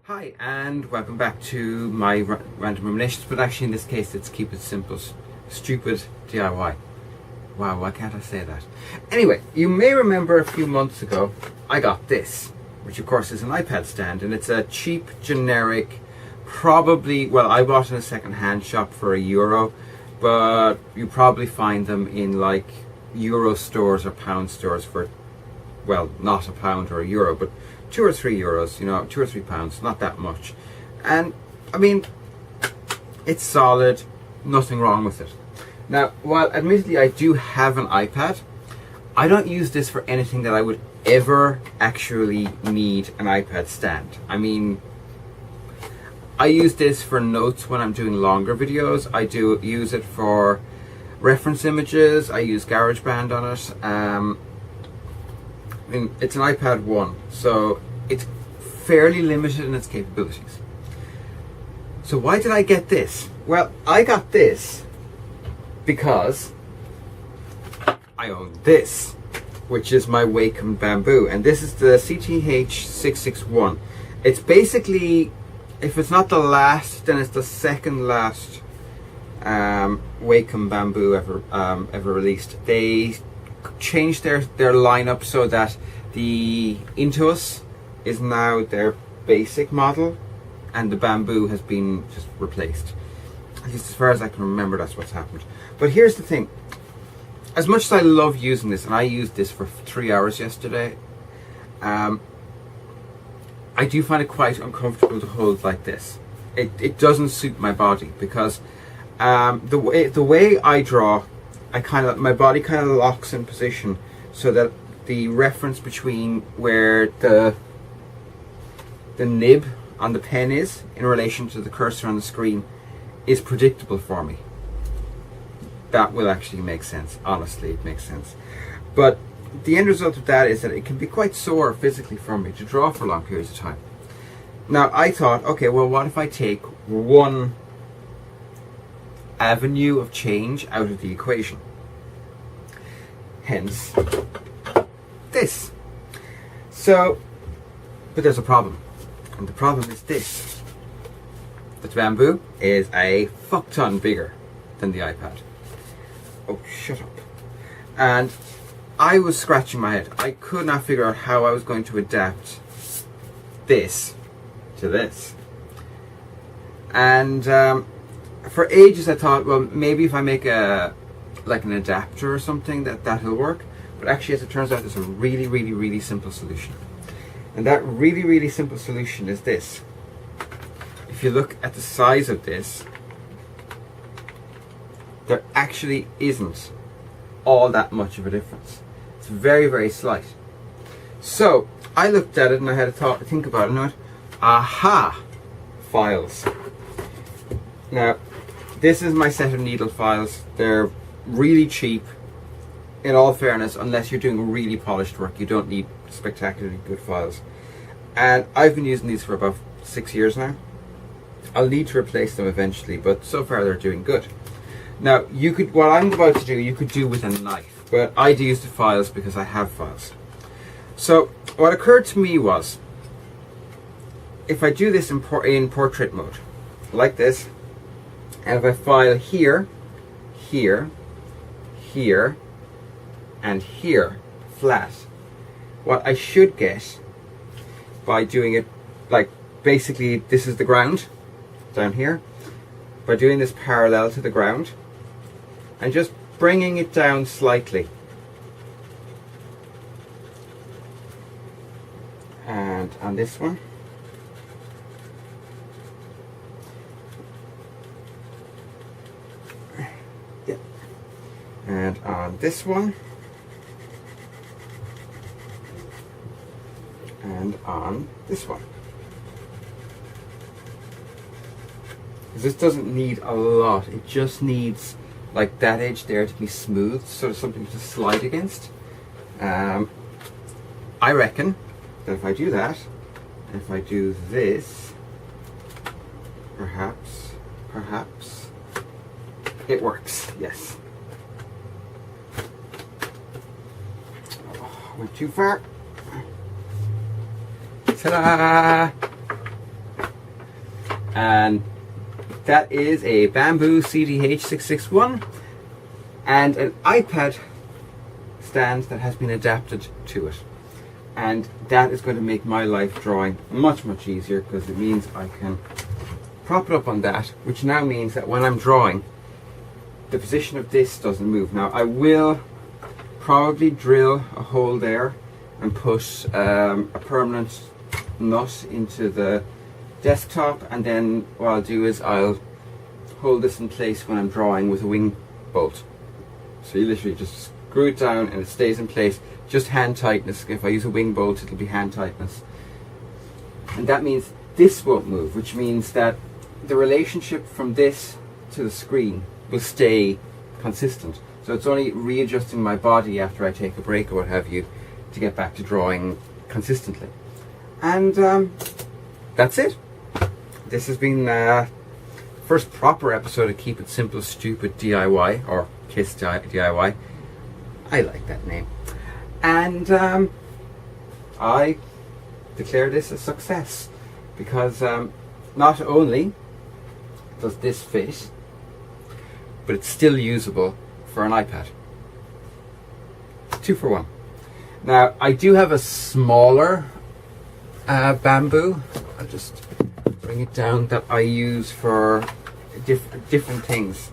Hi and welcome back to my random ruminations, but actually in this case it's keep it simple, stupid DIY. Wow, why can't I say that? Anyway, you may remember a few months ago I got this, which of course is an iPad stand, and it's a cheap, generic, probably, well, I bought it in a second-hand shop for €1, but you probably find them in like Euro stores or pound stores for, well, not a pound or €1, but €2 or €3, you know, £2 or £3, not that much. And I mean, it's solid, nothing wrong with it. Now, while admittedly I do have an iPad, I don't use this for anything that I would ever actually need an iPad stand. I mean, I use this for notes when I'm doing longer videos. I do use it for reference images. I use GarageBand on it. I mean, it's an iPad 1, so it's fairly limited in its capabilities. So why did I get this? Well, I got this because I own this, which is my Wacom bamboo, and this is the CTH661. It's basically, if it's not the last, then it's the second last Wacom bamboo ever released. They changed their lineup so that the Intuos is now their basic model and the bamboo has been just replaced. At least as far as I can remember, that's what's happened. But here's the thing, as much as I love using this, and I used this for 3 hours yesterday, I do find it quite uncomfortable to hold like this. It doesn't suit my body because the way I draw, my body kind of locks in position so that the reference between where the nib on the pen is in relation to the cursor on the screen is predictable for me. That will actually make sense. Honestly, it makes sense. But the end result of that is that it can be quite sore physically for me to draw for long periods of time. Now I thought, okay, well, what if I take one avenue of change out of the equation? Hence this. So, but there's a problem, and the problem is this: the bamboo is a fuck ton bigger than the iPad. Oh, shut up. And I was scratching my head. I could not figure out how I was going to adapt this to this. And for ages I thought, well, maybe if I make like an adapter or something, that'll work. But actually, as it turns out, there's a really simple solution. And that really simple solution is this. If you look at the size of this, there actually isn't all that much of a difference. It's very slight. So I looked at it and I had to think about it, and I went, aha, files. Now, this is my set of needle files. They're really cheap. In all fairness, unless you're doing really polished work, you don't need spectacularly good files. And I've been using these for about 6 years now. I'll need to replace them eventually, but so far they're doing good. Now, what I'm about to do, you could do with a knife, but I do use the files because I have files. So what occurred to me was, if I do this in portrait mode, like this, and if I file here, here, here, and here, flat, what I should get by doing it, like, basically this is the ground, down here, by doing this parallel to the ground, and just bringing it down slightly, and on this one, yeah, and on this one, and on this one. This doesn't need a lot, it just needs like that edge there to be smooth, so there's something to slide against. I reckon that if I do that, and if I do this, perhaps it works. Yes. Oh, went too far. Ta-da! And that is a Bamboo CDH661 and an iPad stand that has been adapted to it. And that is going to make my life drawing much easier, because it means I can prop it up on that, which now means that when I'm drawing, the position of this doesn't move. Now I will probably drill a hole there and put a permanent nut into the desktop, and then what I'll do is I'll hold this in place when I'm drawing with a wing bolt. So you literally just screw it down and it stays in place. Just hand tightness. If I use a wing bolt, it'll be hand tightness. And that means this won't move, which means that the relationship from this to the screen will stay consistent. So it's only readjusting my body after I take a break or what have you to get back to drawing consistently. And that's it. This has been the first proper episode of Keep It Simple Stupid DIY, or K.I.S.S DIY. I like that name. And I declare this a success, because not only does this fit, but it's still usable for an iPad. 2 for 1. Now I do have a smaller bamboo. I'll just bring it down, that I use for different things.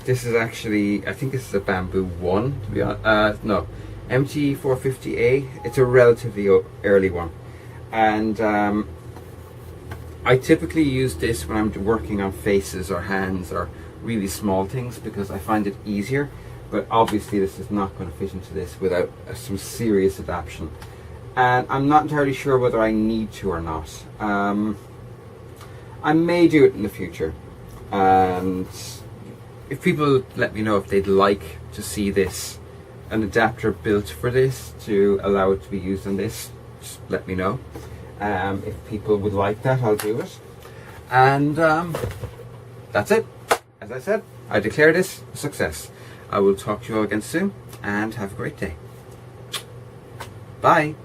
This is actually, I think this is a Bamboo 1, to be honest. No, MT450A. It's a relatively early one, and I typically use this when I'm working on faces or hands or really small things, because I find it easier. But obviously this is not going to fit into this without some serious adaptation, and I'm not entirely sure whether I need to or not. I may do it in the future, and if people let me know if they'd like to see this, an adapter built for this to allow it to be used on this, just let me know. If people would like that, I'll do it. And that's it. As I said, I declare this a success. I will talk to you all again soon, and have a great day. Bye.